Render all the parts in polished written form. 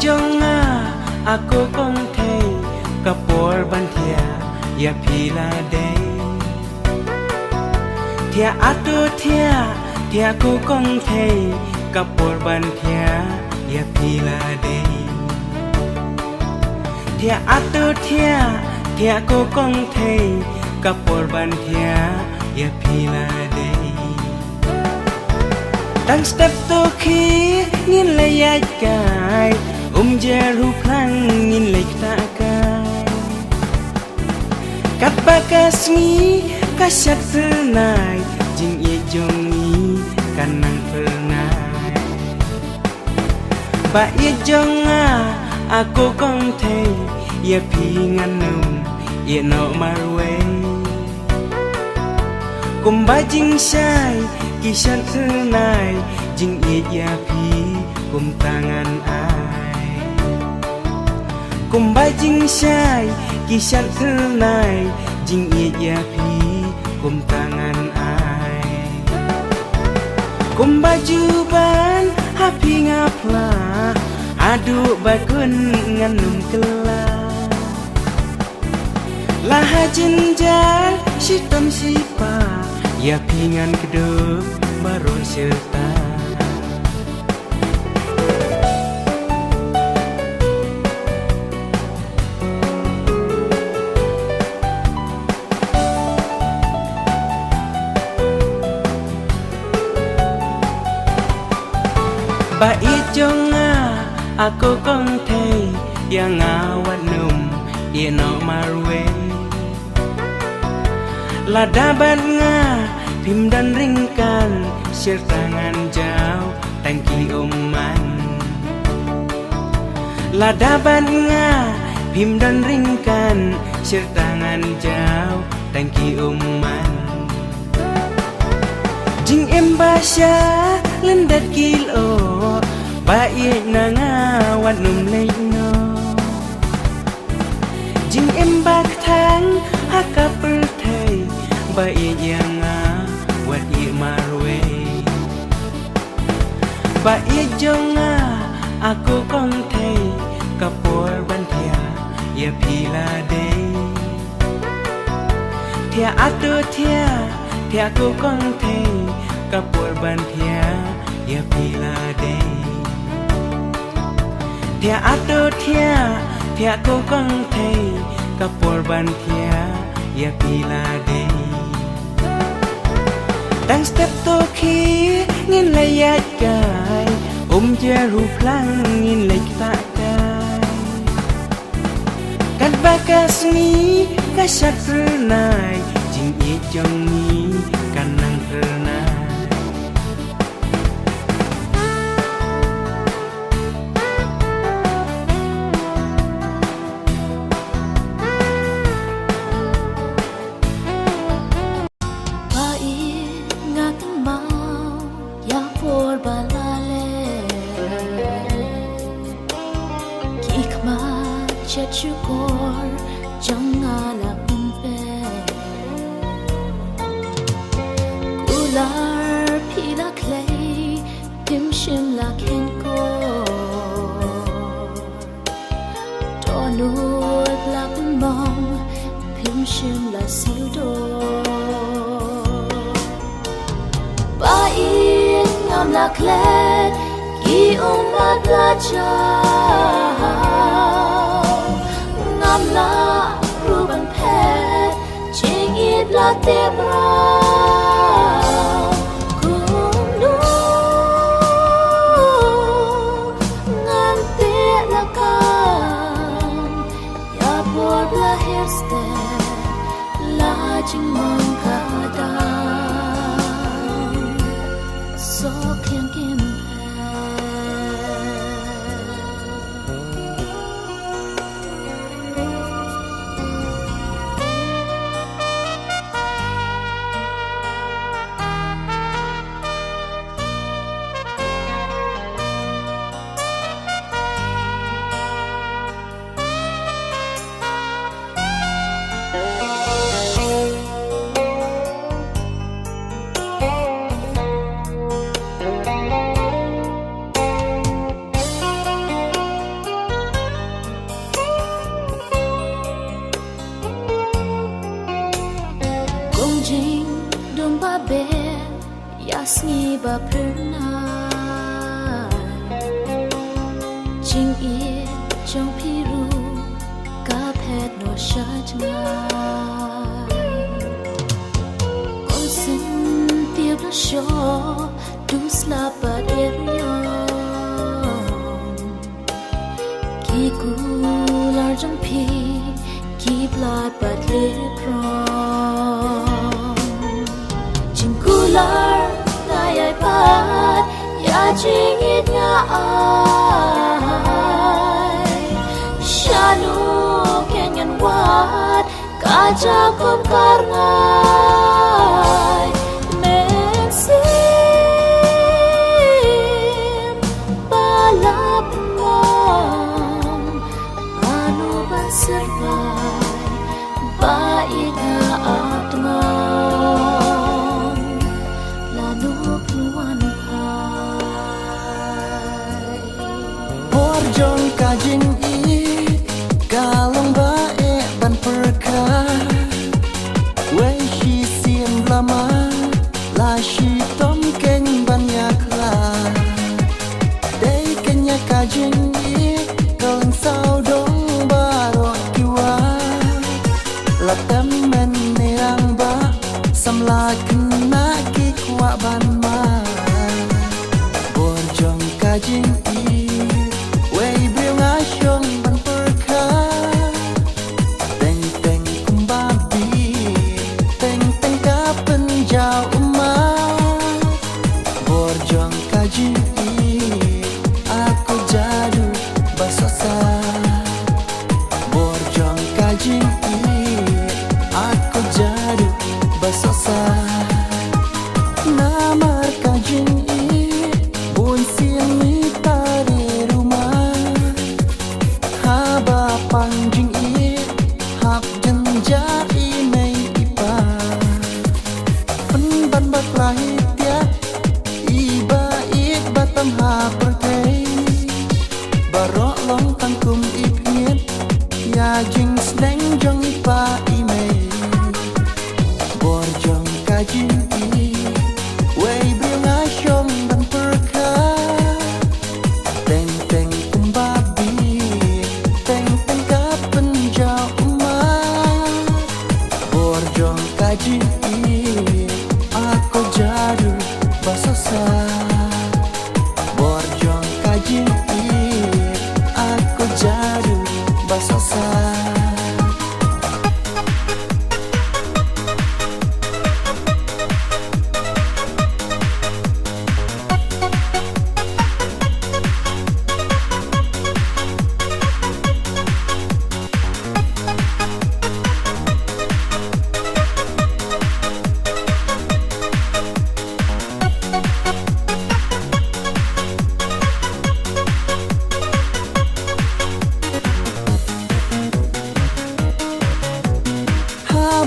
jonga aku kong thei kapor ban thia ya phila dei thia atu thia thia aku kong thei kapor ban thia ya phila dei thia atu thia thia aku kong thei kapor ban thia ya phila dei Đang step to khi nhìn lấy ai cài jeru plang nhìn lấy ta cài cắt ba kasmi kasat nai jing ye jongi kanang pernai ba ye jonga aku kong thei ye pingan num ye no marwe kum ba jing sai kisah senai jing iya pi kum tangan ai kum bai jing sai kisah senai jing iya pi kum tangan ai kum baju ban hapi ngapla adu bakun nganum kela laha jenjar sitam sipa ya pingan kedep baron serta ba ijonga aku kong thei yang ngawat num ye no marwe ladaban nga Pim dan ringkan sertangan jauh tangki uman ladaban nga Pim dan ringkan sertangan jauh tangki uman jing embasya lendat kilo baik nanga wanum leino jing embak thang hakap perthai baik yang wat i marwe ba i jonga aku kong thei kapor ban thia ya phila dei thia atu thia thia aku kong thei kapor ban thia ya phila dei thia atu thia thia aku kong thei kapor ban thia ya phila dei Đang step to khi nhìn lấy ai cài jeru plang nhìn lấy ta cài cắt ba kasmi kasat pernai jing ye jongi kanang pernai Chukor jangala umpe kular pila clay pim shim la kenko donut la mong pim shim la sildo ba in ngam la clay ki umat la cha la ruban pet ching it la tebra kundu ngan te la kan ya por la heste la jing mong ka da so kyan kim be yasni ba prna jing e chong phiru ka phet no sha chna con sin tia bla sho du sla pa ki ku lar jong phi ki blood but live from jing ku lar na ai pat ya jing it nga ai shanu kenyan wat ka ja kom kar ngai men sim balap mong anu ba survive ba ina atmong lanu puan hai Borjong kajing i kalong ba e ban perka wei shi siem lama la shi tom keng ban ya kla dei kenya kajing i kalong sao dong ba ro kiwa la tem men nerang ba samla kena ki kwa ban ma Borjong kajing i wei brio nga shong ban perka teng teng kumbabi teng teng ka penjau uma Borjong kajing i aku jadu basasa Borjong kajing i aku jadu basasa namar kajing i bun siang ni tari rumah haba panjing i hap jenja i mei ipa pen ban bak lahi tia iba ik batam ha pertei barok long tangkum ip nyet ya jing sneng jong ipa i mei Borjong kajing i wei brio nga shong ban perka teng teng kumbabi teng teng ka penjau uma Borjong kajing i aku jadu basasa Borjong kajing i aku jadu basasa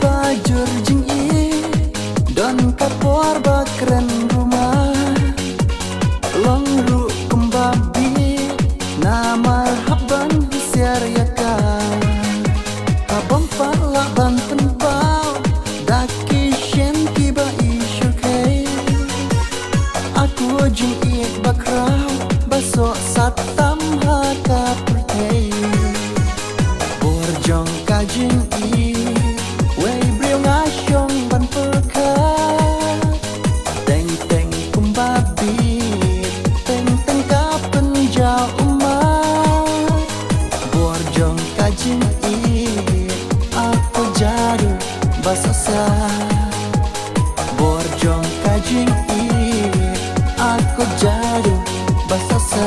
bajur jing i don kapor bakren rumah long ru kumbabi namar haban siar yaka habang pala ban penpau daki shen kiba i syurkai aku jing i bakrau baso satam haka pertei Borjong kajing i wei brio nga shong ban perka teng teng kumbabi teng teng ka penjau uma Borjong kajing i aku jadu basasa Borjong kajing i aku jadu basasa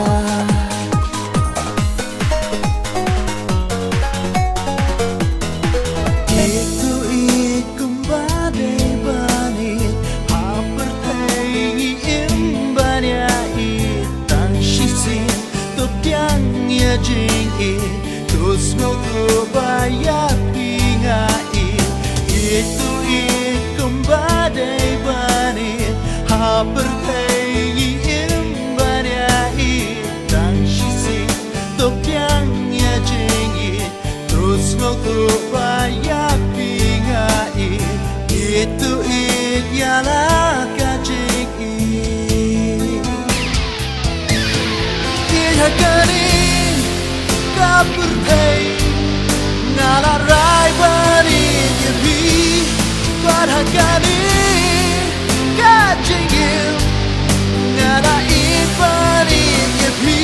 jing i tus ngau tu bayar pingai itu i kumbadai bani ha pertai imbania i tang shisi tok yang ya jing i tus ngau tu bayar pingai itu i yalah barhagani kajingil ngada iparin yepi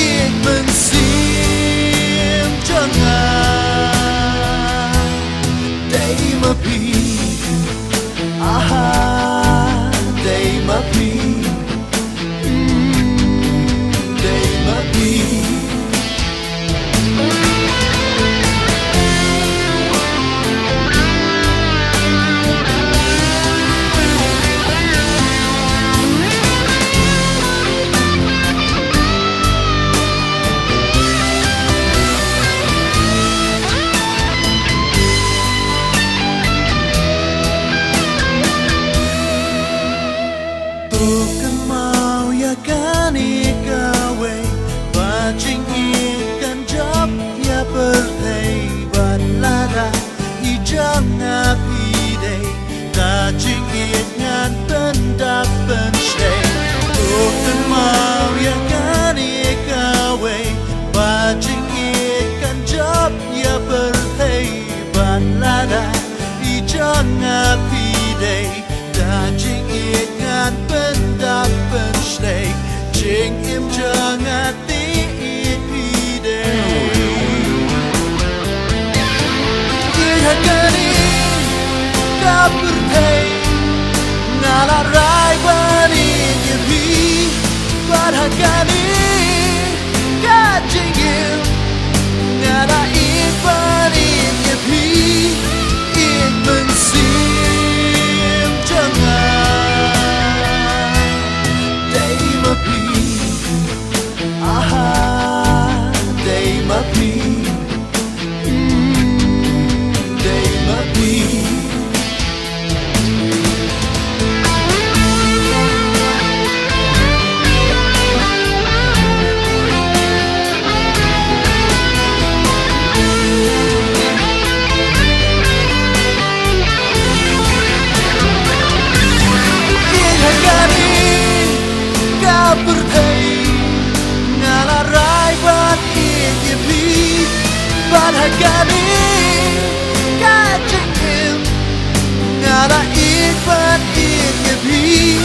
ik mensim jangan day mapi aha day mapi day mapi Bukan mau ya kan ikawe Bajing ikan job ya berhei Balada ijang api day Dajing ikan pendap penstay Bukan mau ya kan ikawe Bajing ikan job ya berhei Balada ijang api day Dajing ikan pendap penstay Jing im jangat di ipide Ihagani kapurtay Ngalaray banin yepi Barhagani kajing im Ngala ipanin yepi Ik mensim jangan day mapi aha day mapi day mapi Berhei ngalaray ban yepi barhagani kajing im ngala ipan yepi